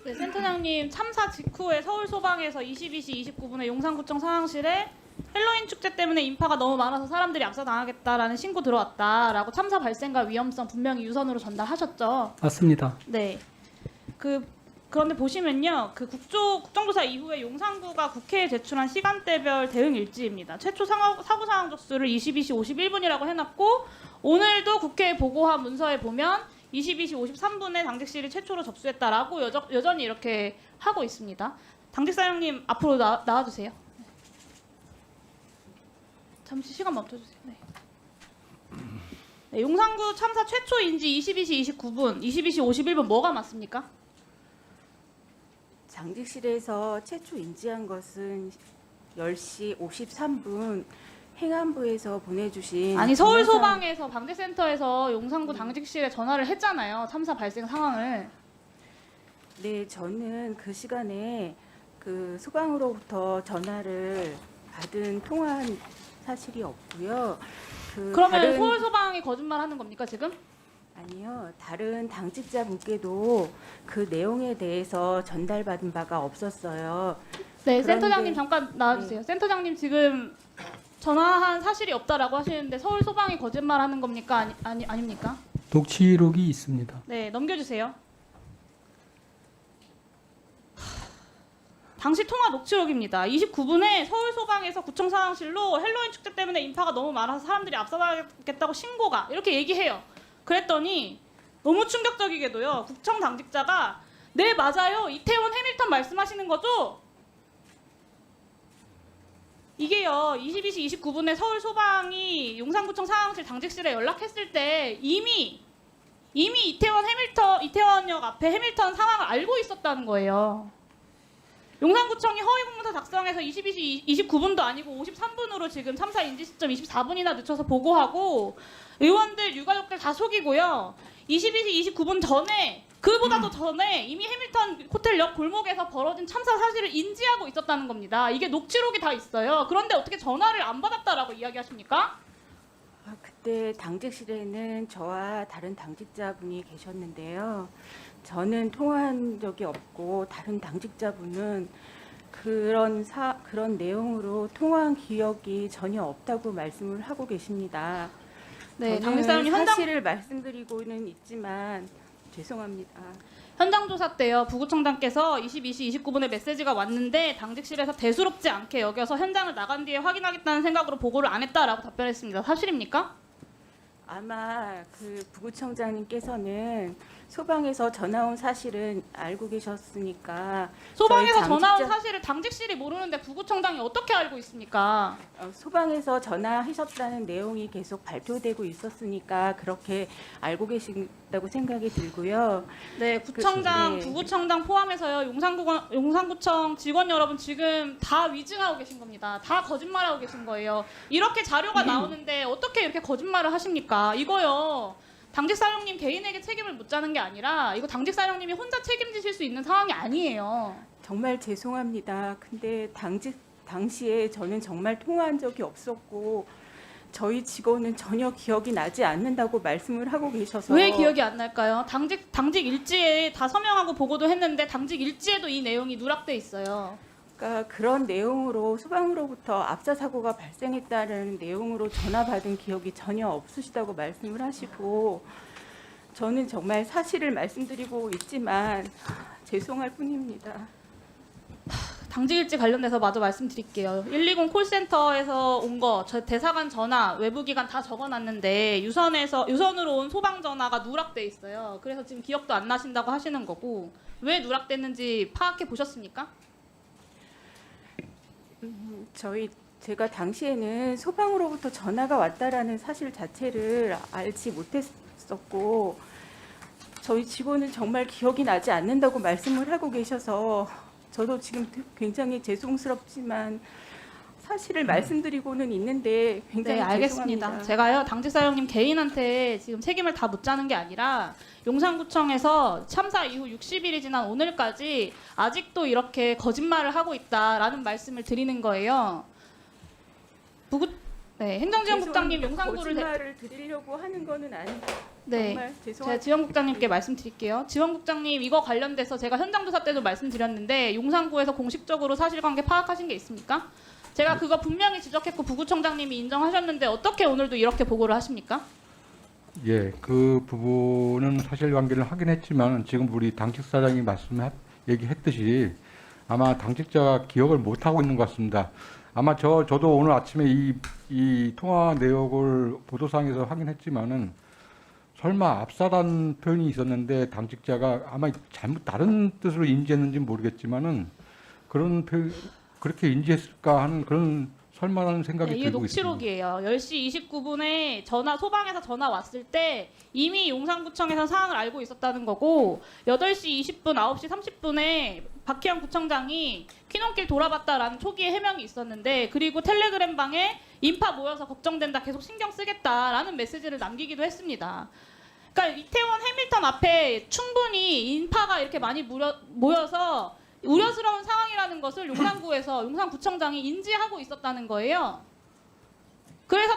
네, 센터장님 참사 직후에 서울소방에서 22시 29분에 용산구청 상황실에 헬로윈 축제 때문에 인파가 너무 많아서 사람들이 압사당하겠다라는 신고 들어왔다라고 참사 발생과 위험성 분명히 유선으로 전달하셨죠. 맞습니다. 네. 그런데 보시면요, 국정조사 이후에 용산구가 국회에 제출한 시간대별 대응 일지입니다. 최초 사고 상황 접수를 22시 51분이라고 해놨고 오늘도 국회에 보고한 문서에 보면 22시 53분에 당직실이 최초로 접수했다라고 여전히 이렇게 하고 있습니다. 당직사령님 앞으로 나와주세요. 잠시 시간 멈춰주세요. 네. 네, 용산구 참사 최초 인지 22시 29분, 22시 51분 뭐가 맞습니까? 당직실에서 최초 인지한 것은 10시 53분 행안부에서 보내주신 아니 서울소방에서 방재센터에서 용산구 당직실에 전화를 했잖아요. 참사 발생 상황을. 네, 저는 그 시간에 그 소방으로부터 전화를 받은 통화한 사실이 없고요. 그러면 서울소방이 거짓말하는 겁니까 지금? 아니요, 다른 당직자분께도 그 내용에 대해서 전달받은 바가 없었어요. 네, 그런데- 센터장님 잠깐 나와주세요. 네. 센터장님 지금 전화한 사실이 없다라고 하시는데 서울소방이 거짓말하는 겁니까? 아닙니까? 녹취록이 있습니다. 네, 넘겨주세요. 당시 통화 녹취록입니다. 29분에 서울소방에서 구청 상황실로 헬로윈 축제 때문에 인파가 너무 많아서 사람들이 압사당하겠다고 신고가 이렇게 얘기해요. 그랬더니 너무 충격적이게도요. 구청 당직자가 네 맞아요. 이태원 해밀턴 말씀하시는 거죠? 이게요. 22시 29분에 서울소방이 용산구청 상황실 당직실에 연락했을 때 이미 이태원역 앞에 해밀턴 상황을 알고 있었다는 거예요. 용산구청이 허위공문서 작성해서 22시 29분도 아니고 53분으로 지금 참사 인지 시점 24분이나 늦춰서 보고하고 의원들, 유가족들 다 속이고요. 22시 29분 전에 그보다도 전에 이미 해밀턴 호텔역 골목에서 벌어진 참사 사실을 인지하고 있었다는 겁니다. 이게 녹취록이 다 있어요. 그런데 어떻게 전화를 안 받았다라고 이야기하십니까? 그때 당직실에는 저와 다른 당직자분이 계셨는데요. 저는 통화한 적이 없고 다른 당직자분은 그런 내용으로 통화한 기억이 전혀 없다고 말씀을 하고 계십니다. 네, 저는 당직사령님 사실을 말씀드리고는 있지만 죄송합니다. 현장 조사 때요. 부구청장께서 22시 29분에 메시지가 왔는데 당직실에서 대수롭지 않게 여겨서 현장을 나간 뒤에 확인하겠다는 생각으로 보고를 안 했다라고 답변했습니다. 사실입니까? 아마 그 부구청장님께서는 소방에서 전화 온 사실은 알고 계셨으니까 소방에서 저희 전화 온 당직자- 사실을 당직실이 모르는데 부구청장이 어떻게 알고 있습니까? 소방에서 전화하셨다는 내용이 계속 발표되고 있었으니까 그렇게 알고 계신다고 생각이 들고요. 네, 구청장, 네. 부구청장 포함해서요. 용산구청 직원 여러분 지금 다 위증하고 계신 겁니다. 다 거짓말하고 계신 거예요. 이렇게 자료가 나오는데 어떻게 이렇게 거짓말을 하십니까? 이거요. 당직사령님 개인에게 책임을 묻자는 게 아니라 이거 당직사령님이 혼자 책임지실 수 있는 상황이 아니에요. 정말 죄송합니다. 근데 당시에 저는 정말 통화한 적이 없었고 저희 직원은 전혀 기억이 나지 않는다고 말씀을 하고 계셔서 왜 기억이 안 날까요? 당직 일지에 다 서명하고 보고도 했는데 당직 일지에도 이 내용이 누락돼 있어요. 그러니까 그런 내용으로 소방으로부터 압사 사고가 발생했다는 내용으로 전화 받은 기억이 전혀 없으시다고 말씀을 하시고 저는 정말 사실을 말씀드리고 있지만 죄송할 뿐입니다. 당직일지 관련돼서 마저 말씀드릴게요. 120 콜센터에서 온 거, 저 대사관 전화, 외부기관 다 적어놨는데 유선으로 온 소방 전화가 누락돼 있어요. 그래서 지금 기억도 안 나신다고 하시는 거고 왜 누락됐는지 파악해 보셨습니까? 제가 당시에는 소방으로부터 전화가 왔다라는 사실 자체를 알지 못했었고 저희 직원은 정말 기억이 나지 않는다고 말씀을 하고 계셔서 저도 지금 굉장히 죄송스럽지만 사실을 말씀드리고는 있는데 굉장히 네, 알겠습니다. 죄송합니다. 제가요 당직사령님 개인한테 지금 책임을 다 묻자는 게 아니라 용산구청에서 참사 이후 60일이 지난 오늘까지 아직도 이렇게 거짓말을 하고 있다라는 말씀을 드리는 거예요. 행정지원국장님 죄송합니다. 용산구를 거짓말을 드리려고 하는 거는 아니고 네. 정말 제가 죄송합니다. 지원국장님께 말씀드릴게요. 지원국장님 이거 관련돼서 제가 현장 조사 때도 말씀드렸는데 용산구에서 공식적으로 사실관계 파악하신 게 있습니까? 제가 그거 분명히 지적했고 부구청장님이 인정하셨는데 어떻게 오늘도 이렇게 보고를 하십니까? 예, 그 부분은 사실관계를 확인했지만 지금 우리 당직 사장이 얘기했듯이 아마 당직자가 기억을 못 하고 있는 것 같습니다. 아마 저도 오늘 아침에 이 통화 내역을 보도상에서 확인했지만은 설마 압사라는 표현이 있었는데 당직자가 아마 잘못 다른 뜻으로 인지했는지 모르겠지만은 그런 표현 그렇게 인지했을까 하는 그런 설마라는 생각이 네, 이게 들고 있습니다. 녹취록이에요. 10시 29분에 소방에서 전화 왔을 때 이미 용산구청에서 사항을 알고 있었다는 거고 8시 20분, 9시 30분에 박희영 구청장이 퀴논길 돌아봤다라는 초기의 해명이 있었는데 그리고 텔레그램 방에 인파 모여서 걱정된다 계속 신경 쓰겠다라는 메시지를 남기기도 했습니다. 그러니까 이태원 해밀턴 앞에 충분히 인파가 이렇게 많이 모여서 우려스러운 상황이라는 것을 용산구청장이 인지하고 있었다는 거예요. 그래서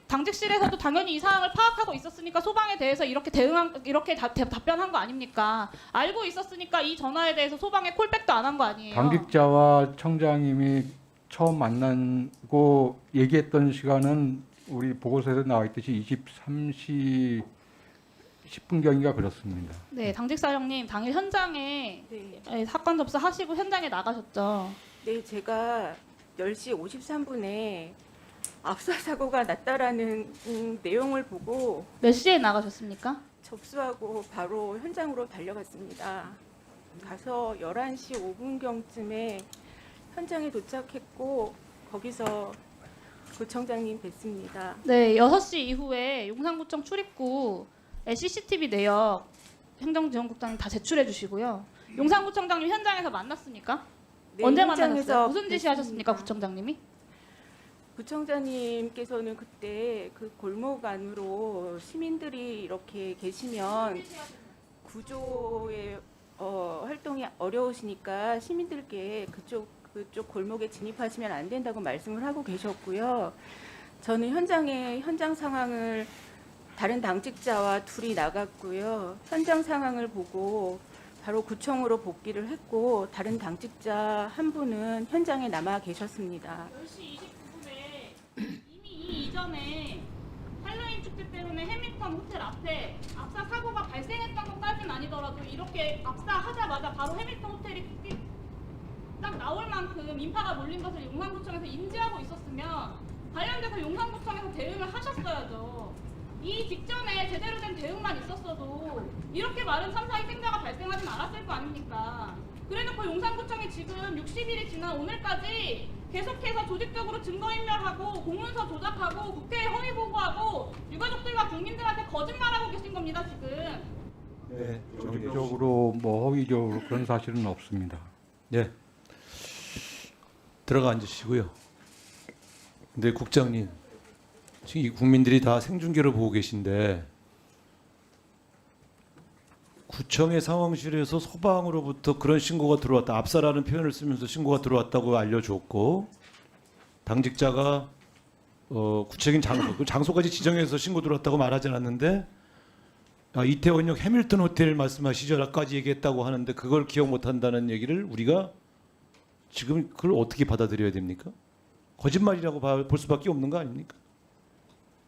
당직실에서도 당연히 이 상황을 파악하고 있었으니까 소방에 대해서 이렇게 답변한 거 아닙니까? 알고 있었으니까 이 전화에 대해서 소방에 콜백도 안 한 거 아니에요? 당직자와 청장님이 처음 만나고 얘기했던 시간은 우리 보고서에서 나와 있듯이 23시 10분경인가 그렇습니다. 네, 당직사령님 당일 현장에 네. 사건 접수하시고 현장에 나가셨죠? 네, 제가 10시 53분에 압사 사고가 났다라는 내용을 보고 몇 시에 나가셨습니까? 접수하고 바로 현장으로 달려갔습니다. 가서 11시 5분경쯤에 현장에 도착했고 거기서 구청장님 뵀습니다. 네, 6시 이후에 용산구청 출입구에 CCTV 내역 행정지원국장님 다 제출해 주시고요. 용산구청장님 현장에서 만났습니까? 네, 언제 현장에서 만나셨어요? 무슨 지시 뵀습니다. 하셨습니까, 구청장님이? 구청장님께서는 그때 그 골목 안으로 시민들이 이렇게 계시면 구조의 활동이 어려우시니까 시민들께 그쪽 골목에 진입하시면 안 된다고 말씀을 하고 계셨고요. 저는 현장 상황을 다른 당직자와 둘이 나갔고요. 현장 상황을 보고 바로 구청으로 복귀를 했고 다른 당직자 한 분은 현장에 남아 계셨습니다. 10시 29분에 이미 이 이전에 할로윈 축제 때문에 해밀턴 호텔 앞에 압사 사고가 발생했던 것까지는 아니더라도 이렇게 압사하자마자 바로 해밀턴 호텔이 딱 나올 만큼 인파가 몰린 것을 용산구청에서 인지하고 있었으면 관련돼서 용산구청에서 대응을 하셨어야죠. 이 직전에 제대로 된 대응만 있었어도 이렇게 많은 참사 희생자가 발생하진 않았을 거 아닙니까? 그래놓고 용산구청이 지금 60일이 지난 오늘까지 계속해서 조직적으로 증거인멸하고 공문서 조작하고 국회에 허위 보고하고 유가족들과 국민들한테 거짓말하고 계신 겁니다, 지금. 네, 조직적으로 뭐 허위적으로 그런 사실은 없습니다. 네. 들어가 앉으시고요. 근데 국장님, 지금 이 국민들이 다 생중계를 보고 계신데 구청의 상황실에서 소방으로부터 그런 신고가 들어왔다. 압사라는 표현을 쓰면서 신고가 들어왔다고 알려줬고 당직자가 구체적인 장소, 그 장소까지 지정해서 신고 들어왔다고 말하지 않았는데 이태원역 해밀턴 호텔 말씀하시죠라까지 얘기했다고 하는데 그걸 기억 못한다는 얘기를 우리가 지금 그걸 어떻게 받아들여야 됩니까? 거짓말이라고 볼 수밖에 없는 거 아닙니까?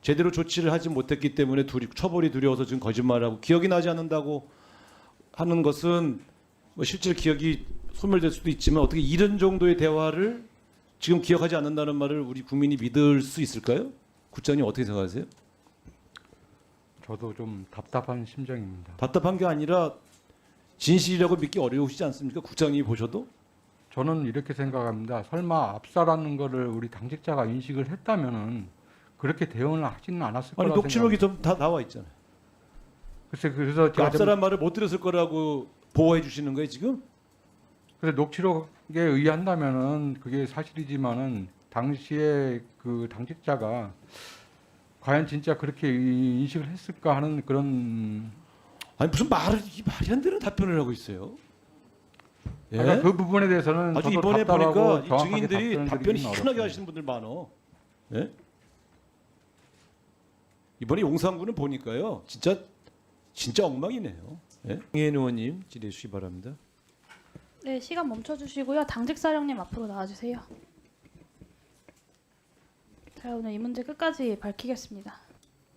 제대로 조치를 하지 못했기 때문에 처벌이 두려워서 지금 거짓말하고 기억이 나지 않는다고 하는 것은 뭐 실제 기억이 소멸될 수도 있지만 어떻게 이런 정도의 대화를 지금 기억하지 않는다는 말을 우리 국민이 믿을 수 있을까요? 국장님 어떻게 생각하세요? 저도 좀 답답한 심정입니다. 답답한 게 아니라 진실이라고 믿기 어려우시지 않습니까? 국장님이 보셔도? 저는 이렇게 생각합니다. 설마 압사라는 거를 우리 당직자가 인식을 했다면은 그렇게 대응을 하지는 않았을 아니 거라 녹취록이 생각합니다. 다 나와 있잖아요. 그래서 그 제가 압사란 말을 못 들었을 거라고 보호해 주시는 거예요 지금? 그래서 녹취록에 의한다면은 그게 사실이지만은 당시에 그 당직자가 과연 진짜 그렇게 인식을 했을까 하는 그런 아니 무슨 말이 안 되는 답변을 하고 있어요. 예? 그러니까 그 부분에 대해서는 아주 저도 이번에 답답하고 보니까 이 정확하게 증인들이 답변을 답변이 드리기는 희한하게 어렵습니다. 하시는 분들 많어. 예? 이번에 용산구는 보니까요, 진짜 진짜 엉망이네요. 예? 황혜인 의원님 질의해 주시기 바랍니다. 네, 시간 멈춰주시고요. 당직 사령님 앞으로 나와주세요. 자, 오늘 이 문제 끝까지 밝히겠습니다.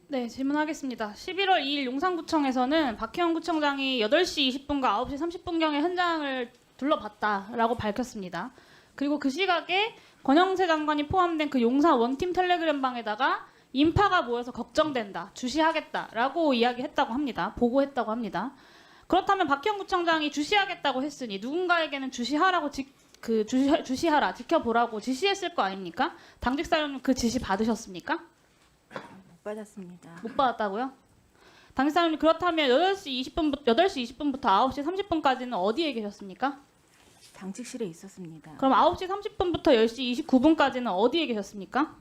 네, 질문하겠습니다. 11월 2일 용산구청에서는 박혜원 구청장이 8시 20분과 9시 30분경에 현장을 둘러봤다라고 밝혔습니다. 그리고 그 시각에 권영세 장관이 포함된 그 용산 원팀 텔레그램방에다가 인파가 모여서 걱정된다, 주시하겠다라고 이야기했다고 합니다. 보고했다고 합니다. 그렇다면 박혜원 구청장이 주시하겠다고 했으니 누군가에게는 주시하라고 주시하라, 지켜보라고 지시했을 거 아닙니까? 당직 사령님 그 지시 받으셨습니까? 못 받았습니다. 못 받았다고요? 당직 사령님 그렇다면 8시 20분부터 9시 30분까지는 어디에 계셨습니까? 당직실에 있었습니다. 그럼 9시 30분부터 10시 29분까지는 어디에 계셨습니까?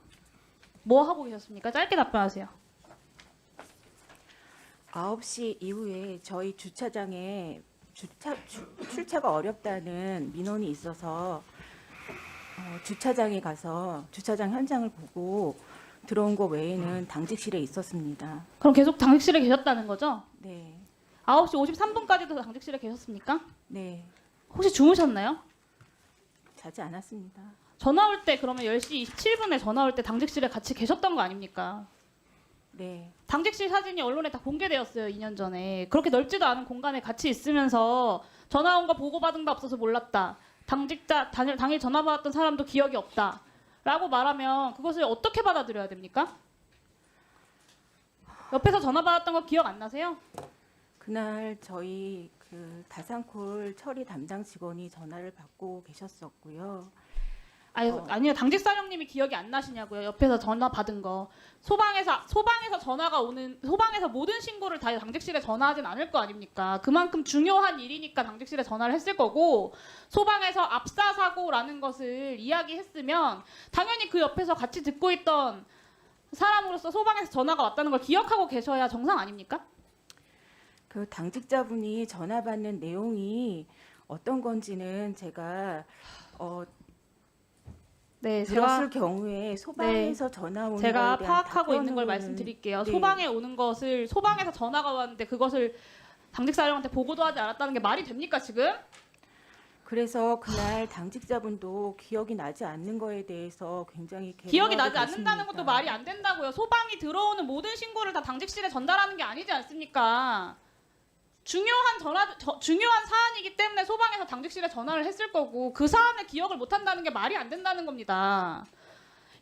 뭐 하고 계셨습니까? 짧게 답변하세요. 9시 이후에 저희 주차장에 출차가 어렵다는 민원이 있어서 주차장에 가서 주차장 현장을 보고 들어온 거 외에는 당직실에 있었습니다. 그럼 계속 당직실에 계셨다는 거죠? 네, 9시 53분까지도 당직실에 계셨습니까? 네, 혹시 주무셨나요? 자지 않았습니다. 전화 올 때 그러면 10시 27분에 전화 올 때 당직실에 같이 계셨던 거 아닙니까? 네, 당직실 사진이 언론에 다 공개되었어요. 2년 전에. 그렇게 넓지도 않은 공간에 같이 있으면서 전화 온 거 보고받은 거 없어서 몰랐다. 당직자 당일 전화 받았던 사람도 기억이 없다. 라고 말하면 그것을 어떻게 받아들여야 됩니까? 옆에서 전화 받았던 거 기억 안 나세요? 그날 저희 그 다산콜 처리 담당 직원이 전화를 받고 계셨었고요. 아니요. 당직 사령님이 기억이 안 나시냐고요. 옆에서 전화 받은 거. 소방에서 모든 신고를 다 당직실에 전화하진 않을 거 아닙니까? 그만큼 중요한 일이니까 당직실에 전화를 했을 거고, 소방에서 압사 사고라는 것을 이야기했으면 당연히 그 옆에서 같이 듣고 있던 사람으로서 소방에서 전화가 왔다는 걸 기억하고 계셔야 정상 아닙니까? 그 당직자분이 전화 받는 내용이 어떤 건지는 제가 네, 들었을 경우에 소방에서 전화 오는 제가 거에 대한 파악하고 있는 걸 답변은- 말씀드릴게요. 네. 소방에 오는 것을 소방에서 전화가 왔는데 그것을 당직사령한테 보고도 하지 않았다는 게 말이 됩니까 지금? 그래서 그날 당직자분도 기억이 나지 않는 거에 대해서 굉장히 기억이 개명하고 나지 않는다는 계십니다. 것도 말이 안 된다고요. 소방이 들어오는 모든 신고를 다 당직실에 전달하는 게 아니지 않습니까? 중요한 사안이기 때문에 소방에서 당직실에 전화를 했을 거고 그 사안을 기억을 못 한다는 게 말이 안 된다는 겁니다.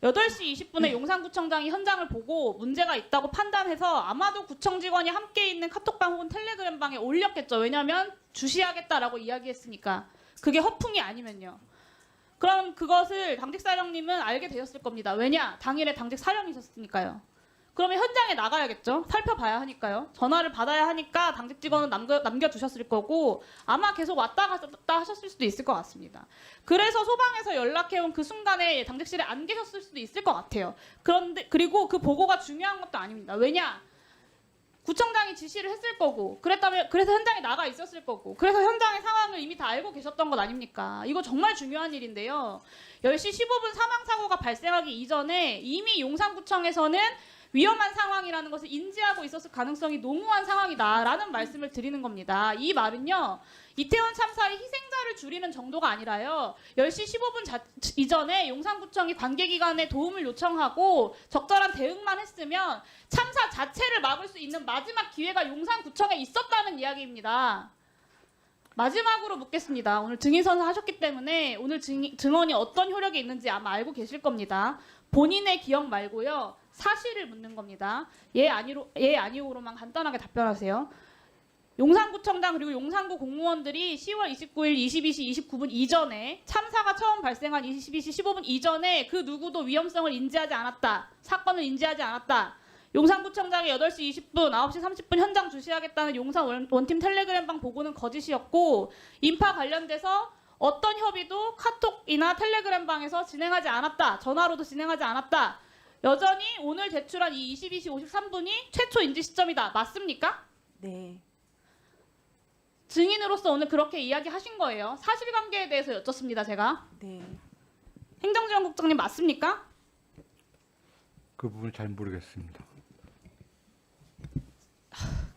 8시 20분에 용산구청장이 현장을 보고 문제가 있다고 판단해서 아마도 구청 직원이 함께 있는 카톡방 혹은 텔레그램방에 올렸겠죠. 왜냐하면 주시하겠다라고 이야기했으니까. 그게 허풍이 아니면요. 그럼 그것을 당직사령님은 알게 되셨을 겁니다. 왜냐? 당일에 당직사령이셨으니까요. 그러면 현장에 나가야겠죠. 살펴봐야 하니까요. 전화를 받아야 하니까 당직 직원은 남겨두셨을 거고 아마 계속 왔다 갔다 하셨을 수도 있을 것 같습니다. 그래서 소방에서 연락해온 그 순간에 당직실에 안 계셨을 수도 있을 것 같아요. 그리고 그 보고가 중요한 것도 아닙니다. 왜냐? 구청장이 지시를 했을 거고 그래서 현장에 나가 있었을 거고 그래서 현장의 상황을 이미 다 알고 계셨던 것 아닙니까? 이거 정말 중요한 일인데요. 10시 15분 사망사고가 발생하기 이전에 이미 용산구청에서는 위험한 상황이라는 것을 인지하고 있었을 가능성이 농후한 상황이다라는 말씀을 드리는 겁니다. 이 말은요. 이태원 참사의 희생자를 줄이는 정도가 아니라요. 10시 15분 이전에 용산구청이 관계기관에 도움을 요청하고 적절한 대응만 했으면 참사 자체를 막을 수 있는 마지막 기회가 용산구청에 있었다는 이야기입니다. 마지막으로 묻겠습니다. 오늘 증인 선서하셨기 때문에 오늘 증언이 어떤 효력이 있는지 아마 알고 계실 겁니다. 본인의 기억 말고요. 사실을 묻는 겁니다. 예 아니오로만 간단하게 답변하세요. 용산구청장 그리고 용산구 공무원들이 10월 29일 22시 29분 이전에 참사가 처음 발생한 22시 15분 이전에 그 누구도 위험성을 인지하지 않았다. 사건을 인지하지 않았다. 용산구청장이 8시 20분, 9시 30분 현장 주시하겠다는 용산 원팀 텔레그램방 보고는 거짓이었고 인파 관련돼서 어떤 협의도 카톡이나 텔레그램방에서 진행하지 않았다. 전화로도 진행하지 않았다. 여전히 오늘 제출한 이 22시 53분이 최초 인지 시점이다. 맞습니까? 네, 증인으로서 오늘 그렇게 이야기하신 거예요. 사실관계에 대해서 여쭙습니다. 제가. 네. 행정지원국장님 맞습니까? 그 부분 잘 모르겠습니다.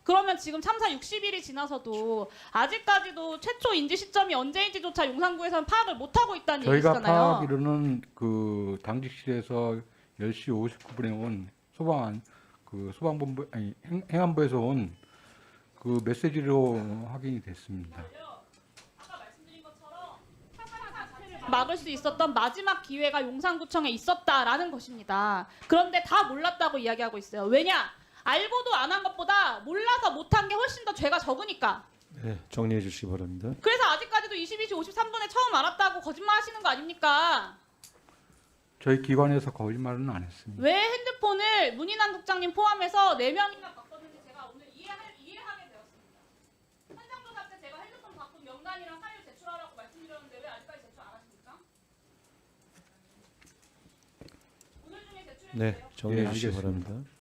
그러면 지금 참사 60일이 지나서도 아직까지도 최초 인지 시점이 언제인지조차 용산구에서는 파악을 못하고 있다는 저희가 얘기잖아요. 파악하기로는 그 당직실에서 10시 59분에 온 소방본부 아니 행안부에서 온 그 메시지로 확인이 됐습니다. 막을 수 있었던 마지막 기회가 용산구청에 있었다라는 것입니다. 그런데 다 몰랐다고 이야기하고 있어요. 왜냐? 알고도 안 한 것보다 몰라서 못한 게 훨씬 더 죄가 적으니까. 네, 정리해 주시기 바랍니다. 그래서 아직까지도 22시 53분에 처음 알았다고 거짓말 하시는 거 아닙니까? 저희 기관에서 거짓말은 안 했습니다. 왜 핸드폰을 문인환 국장님 포함해서 4명이나 바꿨는지 제가 오늘 이해하게 되었습니다. 현장조사 때 제가 핸드폰 바꾼 명단이랑 파일 제출하라고 말씀드렸는데 왜 아직까지 제출 안 하십니까? 오늘 중에 제출해 주세요. 네, 정리해 예, 주시기 알겠습니다. 바랍니다.